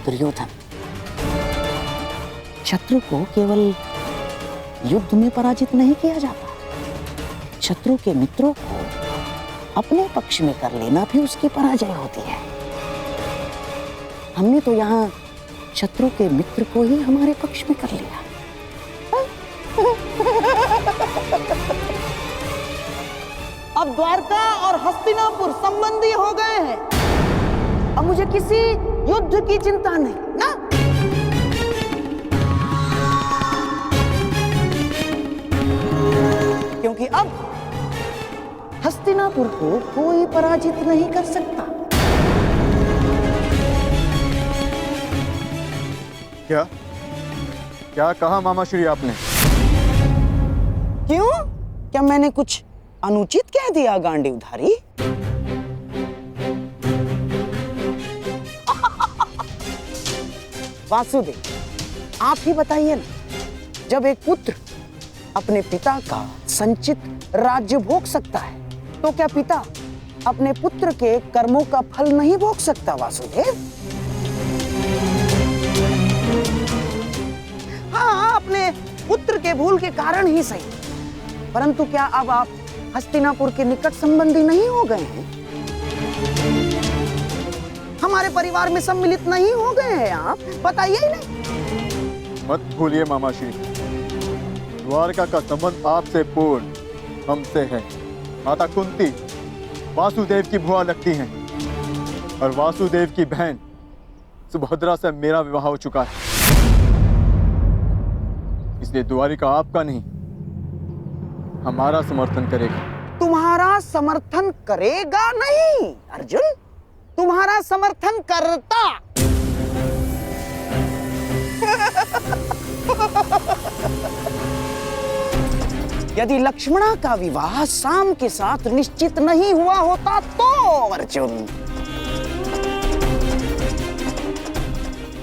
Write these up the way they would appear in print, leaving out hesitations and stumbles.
दुर्योधन, शत्रु को केवल युद्ध में पराजित नहीं किया जाता, शत्रु के मित्रों को अपने पक्ष में कर लेना भी उसकी पराजय होती है। हमने तो यहाँ शत्रु के मित्र को ही हमारे पक्ष में कर लिया। अब द्वारका और हस्तिनापुर संबंधी हो गए हैं। अब मुझे किसी युद्ध की चिंता नहीं ना। क्योंकि अब हस्तिनापुर को कोई पराजित नहीं कर सकता। क्या क्या कहा मामाश्री आपने? क्यों? क्या मैंने कुछ अनुचित कह दिया गांडीवधारी? वासुदेव, आप ही बताइए ना, जब एक पुत्र अपने पिता का संचित राज्य भोग सकता है, तो क्या पिता अपने पुत्र के कर्मों का फल नहीं भोग सकता? वासुदेव, हाँ, अपने पुत्र के भूल के कारण ही सही, परंतु क्या अब आप हस्तिनापुर के निकट संबंधी नहीं हो गए हैं? हमारे परिवार में सम्मिलित नहीं हो गए हैं आप? बताइए ही नहीं। मत भूलिए मामाश्री, द्वारका का संबंध आपसे पूर्ण हमसे है। माता कुंती वासुदेव की भुआ लगती हैं और वासुदेव की बहन सुभद्रा से मेरा विवाह हो चुका है। इसलिए द्वारिका आपका नहीं, हमारा समर्थन करेगा। तुम्हारा समर्थन करेगा नहीं अर्जुन, तुम्हारा समर्थन करता। यदि लक्ष्मणा का विवाह शाम के साथ निश्चित नहीं हुआ होता तो अर्जुन,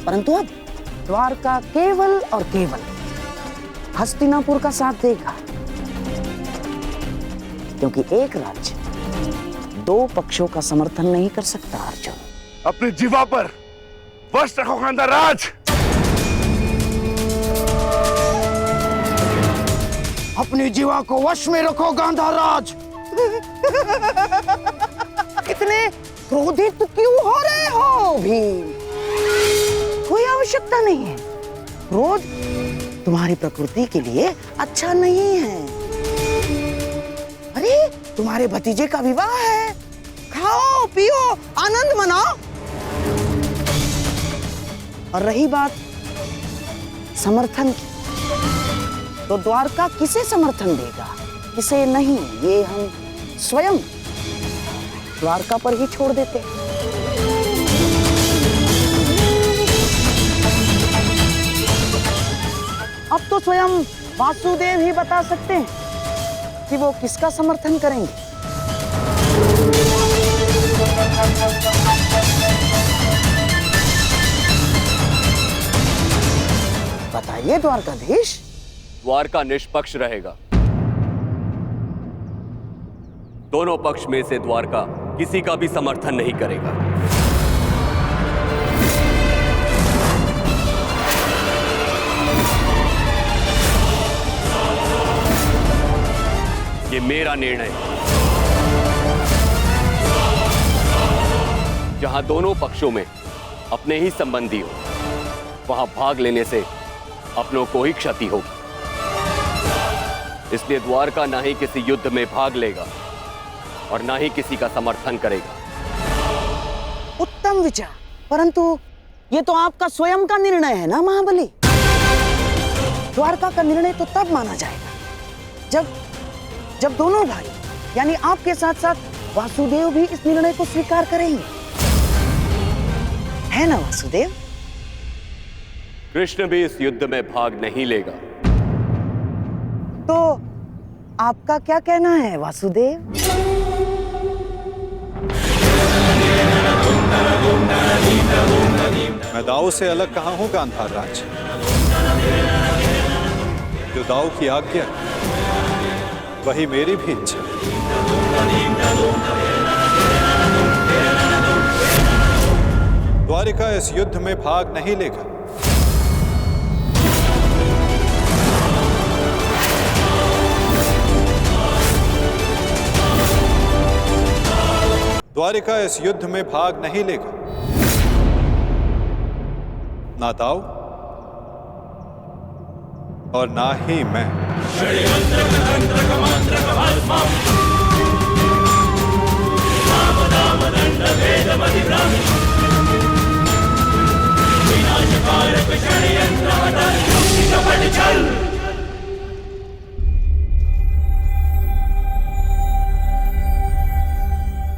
परंतु अब द्वारका केवल और केवल हस्तिनापुर का साथ देगा, क्योंकि एक राज्य दो पक्षों का समर्थन नहीं कर सकता। अर्जुन, अपनी जीवा पर वश रखो गांधार राज। अपनी जीवा को वश में रखो गांधार राज। इतने क्रोधित क्यों हो रहे हो भीम? कोई आवश्यकता नहीं है। क्रोध तुम्हारी प्रकृति के लिए अच्छा नहीं है। अरे, तुम्हारे भतीजे का विवाह है, खाओ पियो आनंद मनाओ। और रही बात समर्थन की, तो द्वारका किसे समर्थन देगा, किसे नहीं, ये हम स्वयं द्वारका पर ही छोड़ देते। अब तो स्वयं वासुदेव ही बता सकते हैं कि वो किसका समर्थन करेंगे। बताइए द्वारकाधीश। द्वारका निष्पक्ष रहेगा। दोनों पक्ष में से द्वारका किसी का भी समर्थन नहीं करेगा। ये मेरा निर्णय है। जहां दोनों पक्षों में अपने ही संबंधी हो, वहां भाग लेने से अपनों को ही क्षति होगी। इसलिए द्वारका ना ही किसी युद्ध में भाग लेगा और ना ही किसी का समर्थन करेगा। उत्तम विचार, परंतु ये तो आपका स्वयं का निर्णय है ना महाबली। द्वारका का निर्णय तो तब माना जाएगा जब दोनों भाई यानी आपके साथ साथ वासुदेव भी इस निर्णय को स्वीकार करेंगे, है ना वासुदेव? कृष्ण भी इस युद्ध में भाग नहीं लेगा। तो आपका क्या कहना है वासुदेव? मैं दाऊ से अलग कहाँ हूँ गांधार राज? जो दाऊ की आज्ञा वही मेरी भी इच्छा। द्वारिका इस युद्ध में भाग नहीं लेगा। द्वारिका इस युद्ध में भाग नहीं लेगा। ना दाऊ और ना ही मैं।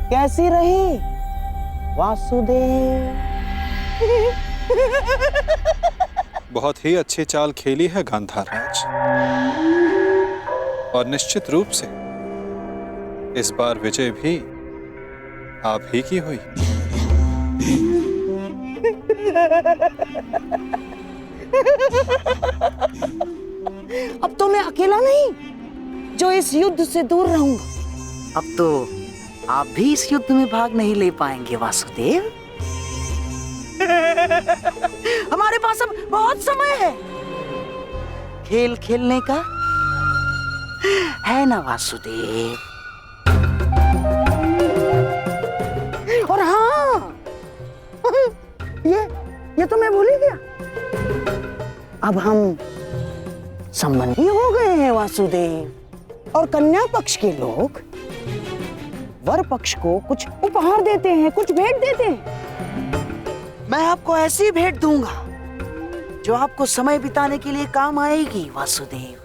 कैसी रही वासुदेव? बहुत ही अच्छी चाल खेली है गांधार राज, और निश्चित रूप से इस बार विजय भी आप ही की हुई। अब तो मैं अकेला नहीं जो इस युद्ध से दूर रहूंगा। अब तो आप भी इस युद्ध में भाग नहीं ले पाएंगे वासुदेव। हमारे पास अब बहुत समय है खेल खेलने का, है ना वासुदेव? और हाँ, ये तो मैं भूल ही गया। अब हम संबंधी हो गए हैं वासुदेव, और कन्या पक्ष के लोग वर पक्ष को कुछ उपहार देते हैं, कुछ भेंट देते हैं। मैं आपको ऐसी भेंट दूंगा जो आपको समय बिताने के लिए काम आएगी वासुदेव।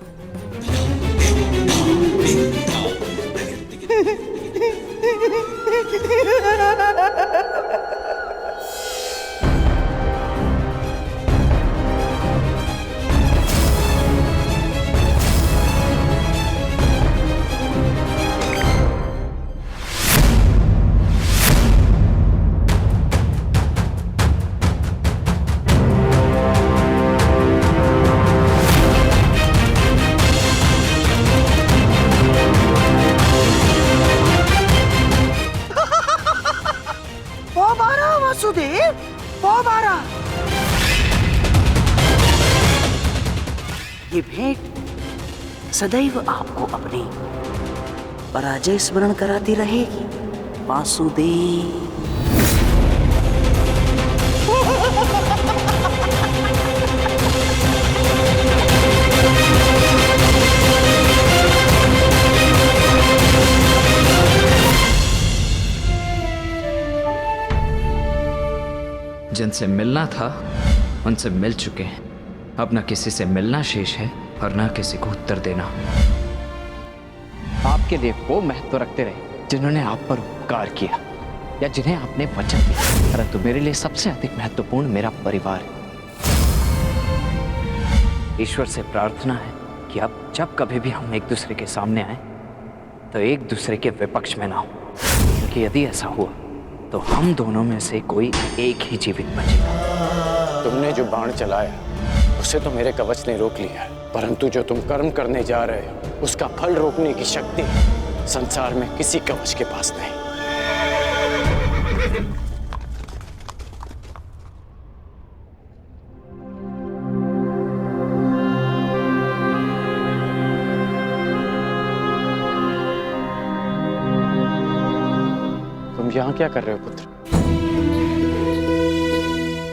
वासुदेव, ये भेंट सदैव आपको अपनी पराजय स्मरण कराती रहेगी वासुदेव। जिनसे मिलना था उनसे मिल चुके हैं। अब न किसी से मिलना शेष है और न किसी को उत्तर देना। आपके लिए वो महत्व रखते रहे जिन्होंने आप पर उपकार किया या जिन्हें आपने वचन दिया, परंतु मेरे लिए सबसे अधिक महत्वपूर्ण मेरा परिवार है। ईश्वर से प्रार्थना है कि अब जब कभी भी हम एक दूसरे के सामने आए तो एक दूसरे के विपक्ष में ना हो, क्योंकि यदि ऐसा हुआ तो हम दोनों में से कोई एक ही जीवित बचेगा। तुमने जो बाण चलाया उसे तो मेरे कवच ने रोक लिया, परंतु जो तुम कर्म करने जा रहे हो उसका फल रोकने की शक्ति संसार में किसी कवच के पास नहीं। तुम यहाँ क्या कर रहे हो पुत्र?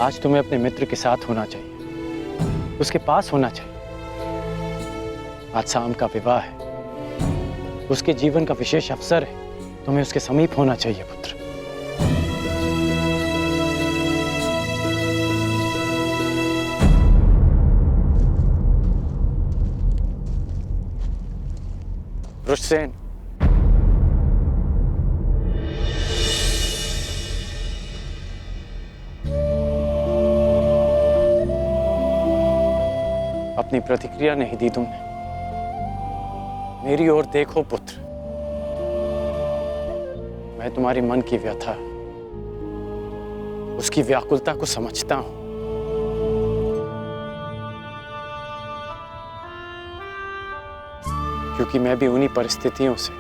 आज तुम्हें अपने मित्र के साथ होना चाहिए, उसके पास होना चाहिए। आज शाम का विवाह है, उसके जीवन का विशेष अवसर है, तुम्हें उसके समीप होना चाहिए पुत्र। वृषसेन, अपनी प्रतिक्रिया नहीं दी तुमने। मेरी ओर देखो पुत्र, मैं तुम्हारी मन की व्यथा, उसकी व्याकुलता को समझता हूं। क्योंकि मैं भी उन्हीं परिस्थितियों से,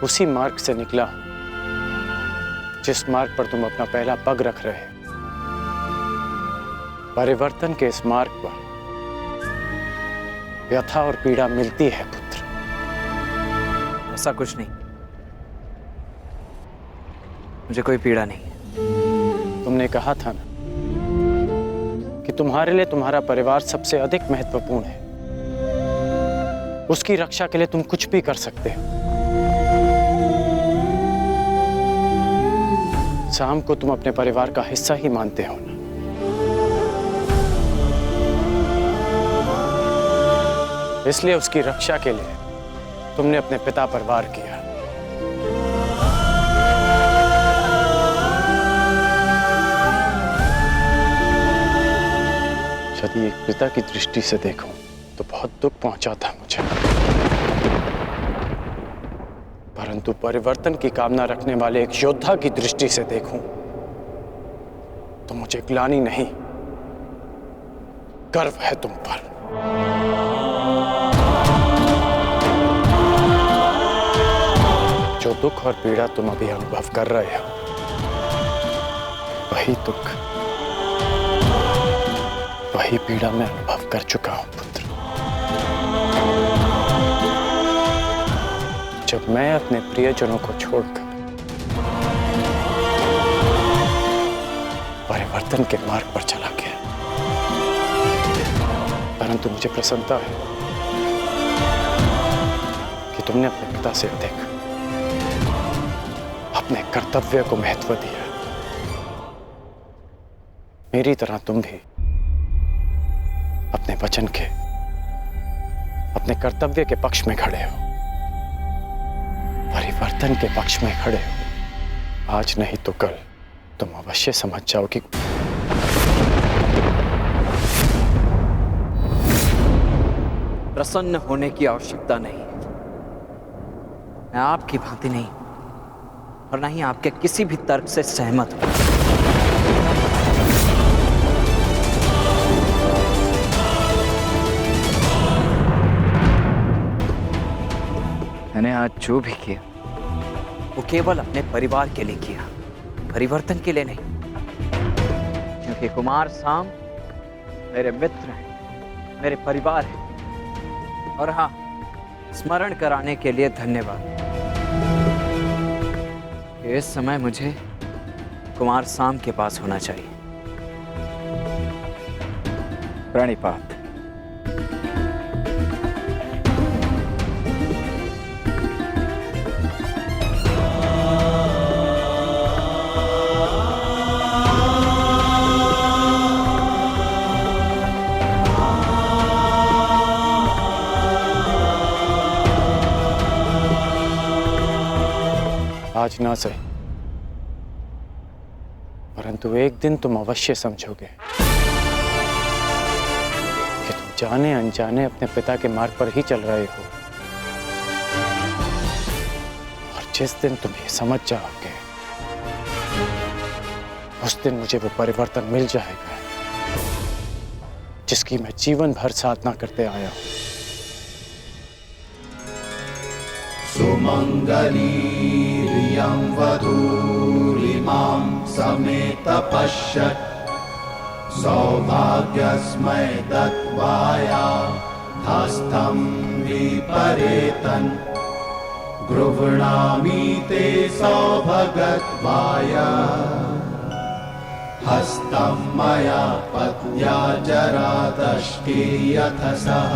उसी मार्ग से निकला हूं जिस मार्ग पर तुम अपना पहला पग रख रहे हो, परिवर्तन के इस मार्ग पर व्यथा और पीड़ा मिलती है पुत्र। ऐसा कुछ नहीं, मुझे कोई पीड़ा नहीं। तुमने कहा था ना कि तुम्हारे लिए तुम्हारा परिवार सबसे अधिक महत्वपूर्ण है। उसकी रक्षा के लिए तुम कुछ भी कर सकते हो। शाम को तुम अपने परिवार का हिस्सा ही मानते हो ना? इसलिए उसकी रक्षा के लिए तुमने अपने पिता पर वार किया। यदि एक पिता की दृष्टि से देखूं तो बहुत दुख पहुंचा था मुझे, परंतु परिवर्तन की कामना रखने वाले एक योद्धा की दृष्टि से देखूं तो मुझे ग्लानि नहीं, गर्व है तुम पर। जो दुख और पीड़ा तुम अभी अनुभव कर रहे हो, वही दुख, वही पीड़ा मैं अनुभव कर चुका हूं पुत्र। जब मैं अपने प्रियजनों को छोड़कर परिवर्तन के मार्ग पर चला गया, परंतु मुझे प्रसन्नता है कि तुमने अपने पिता से अधिक अपने कर्तव्य को महत्व दिया। मेरी तरह तुम भी अपने वचन के, अपने कर्तव्य के पक्ष में खड़े हो, परिवर्तन के पक्ष में खड़े हो। आज नहीं तो कल तुम अवश्य समझ जाओ कि प्रसन्न होने की आवश्यकता नहीं। मैं आपकी भांति नहीं और ना ही आपके किसी भी तर्क से सहमत हूं। मैंने आज जो भी किया वो केवल अपने परिवार के लिए किया, परिवर्तन के लिए नहीं। क्योंकि कुमार साम मेरे मित्र हैं, मेरे परिवार हैं। और हाँ, स्मरण कराने के लिए धन्यवाद। इस समय मुझे कुमार साम के पास होना चाहिए। प्रणिपात। आज ना सही, परंतु एक दिन तुम अवश्य समझोगे कि तुम जाने अनजाने अपने पिता के मार्ग पर ही चल रहे हो। और जिस दिन तुम ये समझ जाओगे, उस दिन मुझे वो परिवर्तन मिल जाएगा जिसकी मैं जीवन भर साधना करते आया हूं। सुमंगलीरियं वधूरिमां समेत पश्यत् सौभाग्यस्मै दत्वाया हस्तं विपरेतन् गृह्णामि ते सौभगत्वाय हस्तं मया पत्या जरादष्टे यथ सः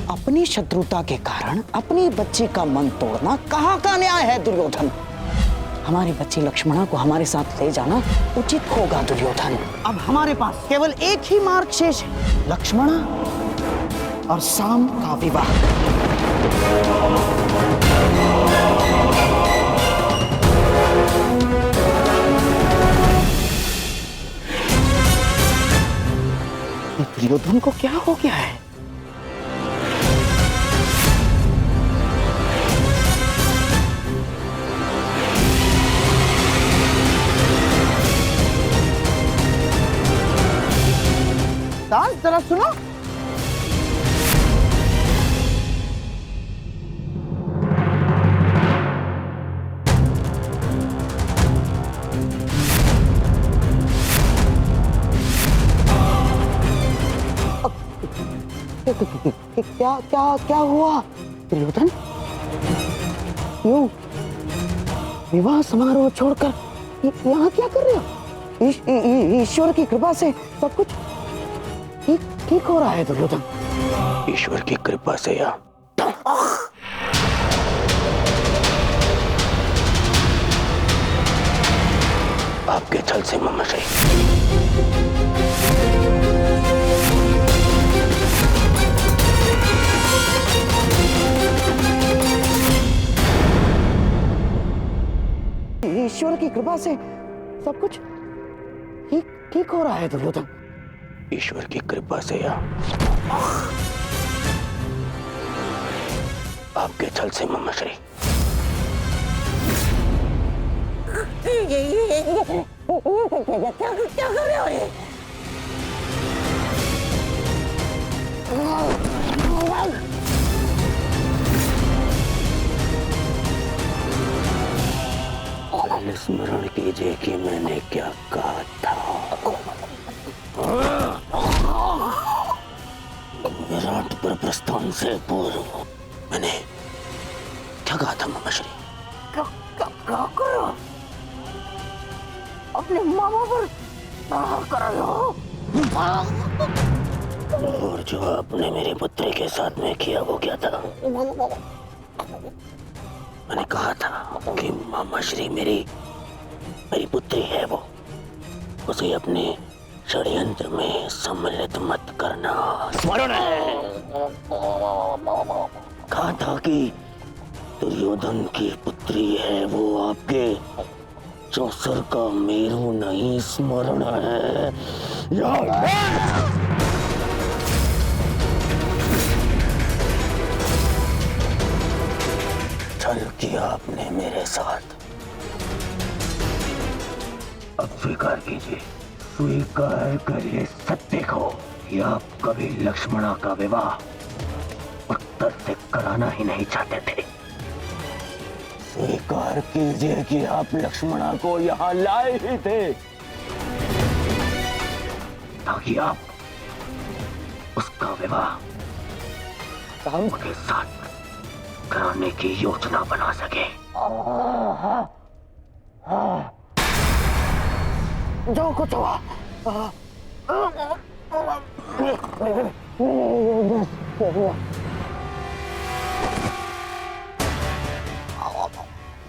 अपनी शत्रुता के कारण अपनी बच्ची का मन तोड़ना कहाँ का न्याय है दुर्योधन? हमारी बच्ची लक्ष्मणा को हमारे साथ ले जाना उचित होगा दुर्योधन। अब हमारे पास केवल एक ही मार्ग शेष है, लक्ष्मणा और शाम का विवाह। दुर्योधन को क्या हो गया है? दास जरा सुनो। क्या क्या क्या हुआ दुर्योधन? क्यों विवाह समारोह छोड़कर यहाँ क्या कर रहे हो? ईश्वर की कृपा से सब कुछ ठीक हो रहा है दुर्योधन। ईश्वर की कृपा से या आपके छल से ममशई। ईश्वर की कृपा से सब कुछ ठीक हो रहा है दुर्योधन। ईश्वर की कृपा से या आपके छल से ममशई। क्या कर रहे हो ये? स्मरण कीजिए कि मैंने क्या कहा था। विराट पर प्रस्थान से पूर्व मैंने क्या कहा था ममश्री? क्या करो? अपने मामा पर कर रहे हो? और जो आपने मेरे पुत्री के साथ में किया वो क्या था? मैंने कहा था कि मामा श्री मेरी पुत्री है, वो उसे अपने षड्यंत्र में सम्मिलित मत करना। स्मरण है। कहा था कि दुर्योधन की पुत्री है वो आपके चौसर का मेरू नहीं। स्मरण है। छल किया आपने मेरे साथ। अब स्वीकार कीजिए, स्वीकार करिए सत्य को कि आप कभी लक्ष्मणा का विवाह उत्तर से कराना ही नहीं चाहते थे। स्वीकार कीजिए कि आप लक्ष्मणा को यहाँ लाए ही थे ताकि आप उसका विवाह राम के साथ कराने की योजना बना सके। जो कुछ हुआ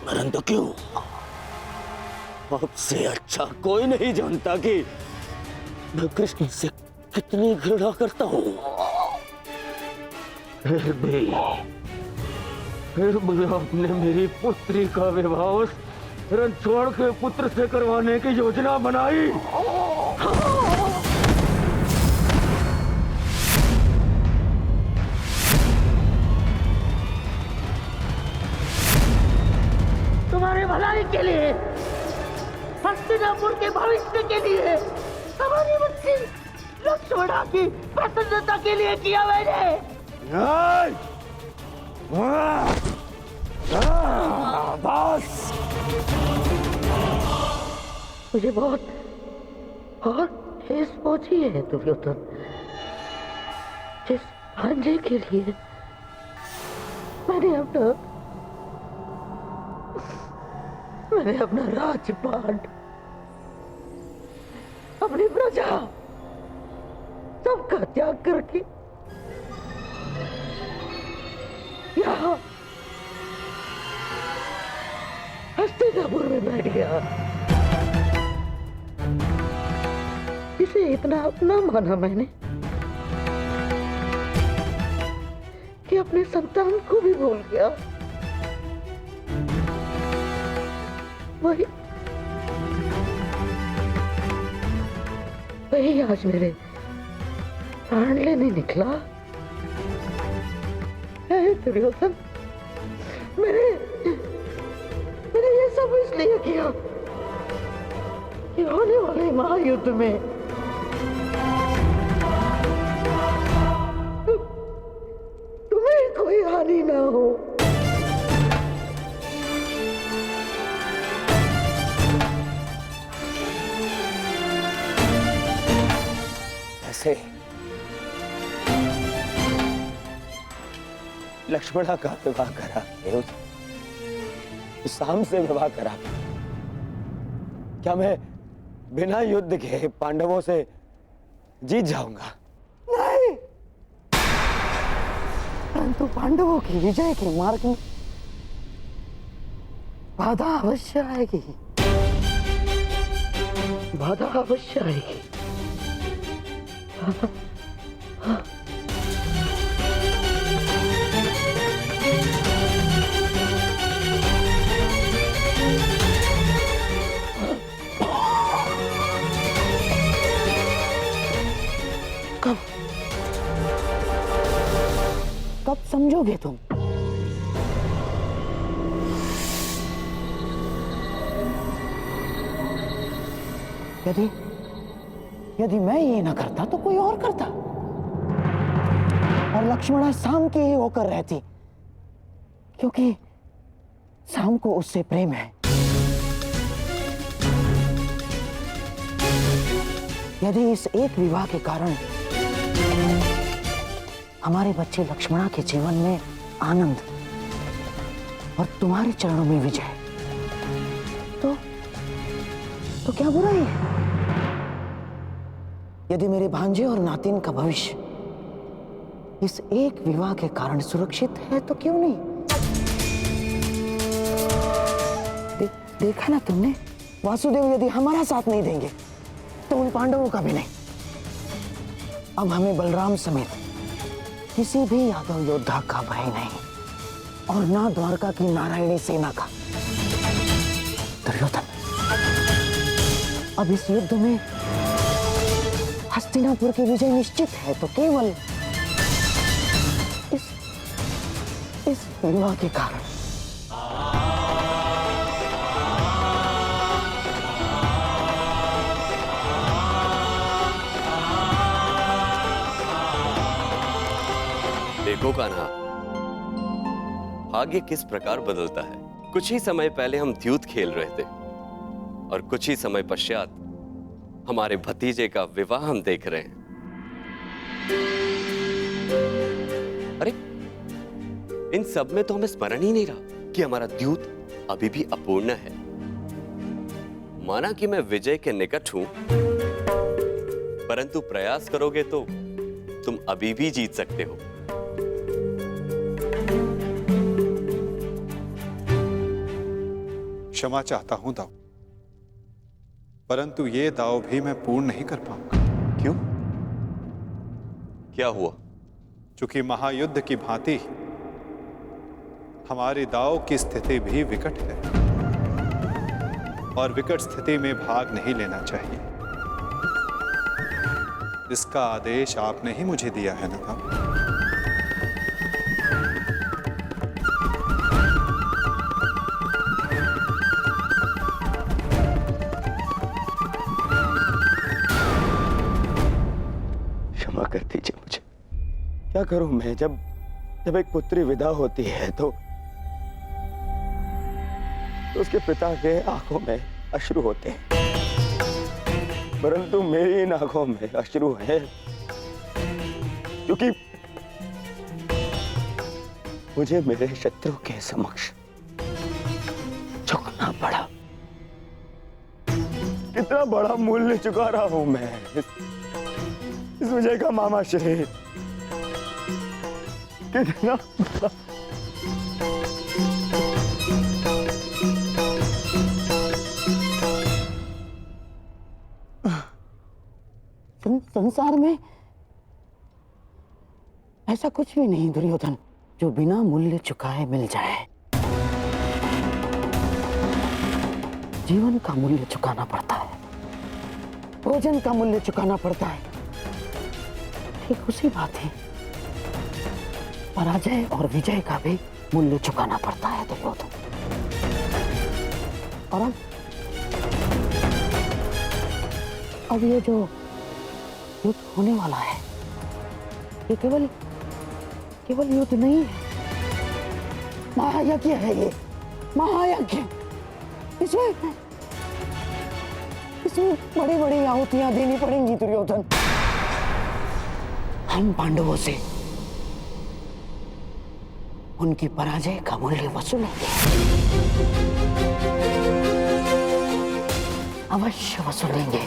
मरण तो क्यों? आपसे अच्छा कोई नहीं जानता कि मैं कृष्ण से कितनी घृणा करता हूँ। फिर भी आपने मेरी पुत्री का विवाह उस रणछोड़ के पुत्र से करवाने की योजना बनाई। तुम्हारे भलाई के लिए, हस्तिनापुर के भविष्य के लिए, हमारी बच्ची लक्ष्मणा की प्रसन्नता के लिए किया मैंने। बस मुझे बहुत ठेस पहुंची है दुर्योधन। जिस भांजे के लिए मैंने अपना राजपाट, अपनी प्रजा सबका त्याग करके यहाँ हस्तिनापुर में बैठ गया। इसे इतना अपना माना मैंने कि अपने संतान को भी भूल गया। वही आज मेरे प्राण लेने निकला? हे दुर्योधन, मैंने ये सब इसलिए किया कि होने वाले महायुद्ध में तुम्हें कोई हानि ना हो। ऐसे लक्ष्मणा का विवाह करा के उस शाम से विवाह करा के क्या मैं बिना युद्ध के पांडवों से जीत जाऊंगा? नहीं, परंतु पांडवों की विजय के मार्ग में बाधा अवश्य आएगी, बाधा अवश्य आएगी। कब समझोगे तुम? यदि मैं ये ना करता तो कोई और करता, और लक्ष्मणा शाम की ही होकर रहती, क्योंकि शाम को उससे प्रेम है। यदि इस एक विवाह के कारण हमारे बच्चे लक्ष्मणा के जीवन में आनंद और तुम्हारे चरणों में विजय, तो क्या बुराई है? यदि मेरे भांजे और नातिन का भविष्य इस एक विवाह के कारण सुरक्षित है तो क्यों नहीं? देखा ना तुमने, वासुदेव यदि हमारा साथ नहीं देंगे तो उन पांडवों का भी नहीं। अब हमें बलराम समेत किसी भी यादव योद्धा का भय नहीं, और ना द्वारका की नारायणी सेना का। दुर्योधन, अब इस युद्ध में हस्तिनापुर की विजय निश्चित है, तो केवल इस विवाह के कारण। देखो कान्हा, भाग्य किस प्रकार बदलता है। कुछ ही समय पहले हम द्यूत खेल रहे थे और कुछ ही समय पश्चात हमारे भतीजे का विवाह हम देख रहे हैं। अरे इन सब में तो हमें स्मरण ही नहीं रहा कि हमारा द्यूत अभी भी अपूर्ण है। माना कि मैं विजय के निकट हूं, परंतु प्रयास करोगे तो तुम अभी भी जीत सकते हो। क्षमा चाहता हूं दाऊ, परंतु ये दाव भी मैं पूर्ण नहीं कर पाऊंगा। क्यों? क्या हुआ? चूंकि महायुद्ध की भांति हमारे दाव की स्थिति भी विकट है, और विकट स्थिति में भाग नहीं लेना चाहिए। इसका आदेश आपने ही मुझे दिया है ना दाऊ? कर दीजिए मुझे। क्या करूं मैं? जब एक पुत्री विदा होती है तो उसके पिता के आंखों में अश्रु होते हैं, परंतु मेरी इन आंखों में अश्रु है क्योंकि मुझे मेरे शत्रु के समक्ष झुकना पड़ा। कितना बड़ा मूल्य चुका रहा हूं मैं इस विजय का मामाश्री। कितना संसार में ऐसा कुछ भी नहीं दुर्योधन जो बिना मूल्य चुकाए मिल जाए। जीवन का मूल्य चुकाना पड़ता है, भोजन का मूल्य चुकाना पड़ता है, ठीक उसी बात है, पराजय और विजय का भी मूल्य चुकाना पड़ता है दुर्योधन। और अब ये जो युद्ध होने वाला है, ये केवल युद्ध नहीं है, महायज्ञ है। ये महायज्ञ, इसमें बड़ी बड़ी आहुतियां देनी पड़ेंगी दुर्योधन। हम पांडवों से उनकी पराजय का मूल्य वसूलेंगे, अवश्य वसूलेंगे।